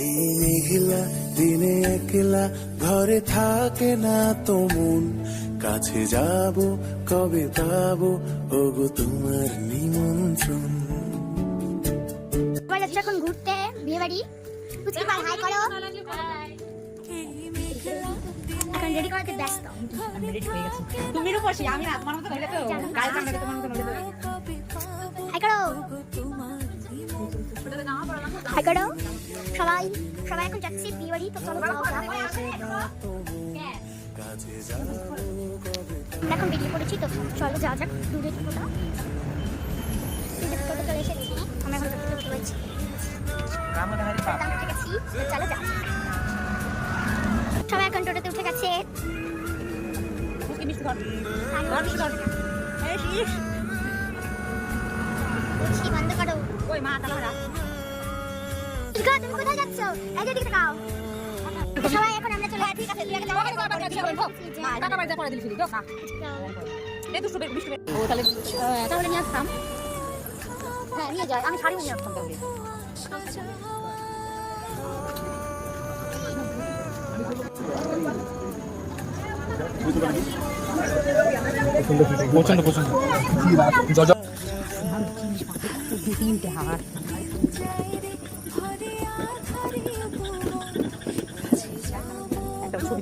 এই মেঘলা দিনে একলা ঘরে থাকে না তো মন, কাছে যাব কবে পাবো ওগো তোমার নিমন্ত্রণ। যাচ্ছি এখন ঘুরতে বিয়ে বাড়ি। পুচকি পাল হাই করো। এখন রেডি করতে ব্যস্ত। আমি রেডি হয়ে গেছি। তুমি রূপসী, আমি না তোমার মতো হইলে তো গাল কামড়ে তোমার মতো হইলে তো। হাই করো। হাই করো। সবাই সবাই এখন যাচ্ছি বিয়ে বাড়ি, তো চলো যাওয়া যাক। আমরা এখন বেরিয়ে পড়েছি, তো চলো যাওয়া যাক দূরে টোটোটা। টোটো চলে এসেছি, আমরা এখন টোটো উঠে পড়েছি। উঠে গেছি, চলো যাওয়া যাক। সবাই এখন টোটোতে উঠে গেছে। বন্ধ করো। ওই মা তালা তুমি কোথায় যাচ্ছ? এই যে দিকে তাকাও। সবাই এখন আমরা চলে ঠিক আছে, তুই আগে যাও। টাকা বাইজা করে দিলি না এই দুষ্ট বিষ্ট ও তাহলে তাহলে নিয়ে আসতাম। হ্যাঁ নিয়ে যাই, আমি শাড়ি নিয়ে আসতাম তাহলে। প্রচন্ড প্রচন্ড তিনটে হার একটা ছবি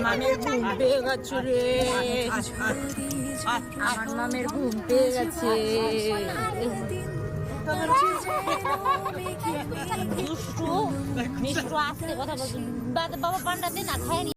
মামের ঘুম পেয়ে গেছে রে, আমার মামের ঘুম পেয়ে গেছে। মিষ্টু আসতে কথা বলছি, বাবা পান্ডা দিন না খায়নি।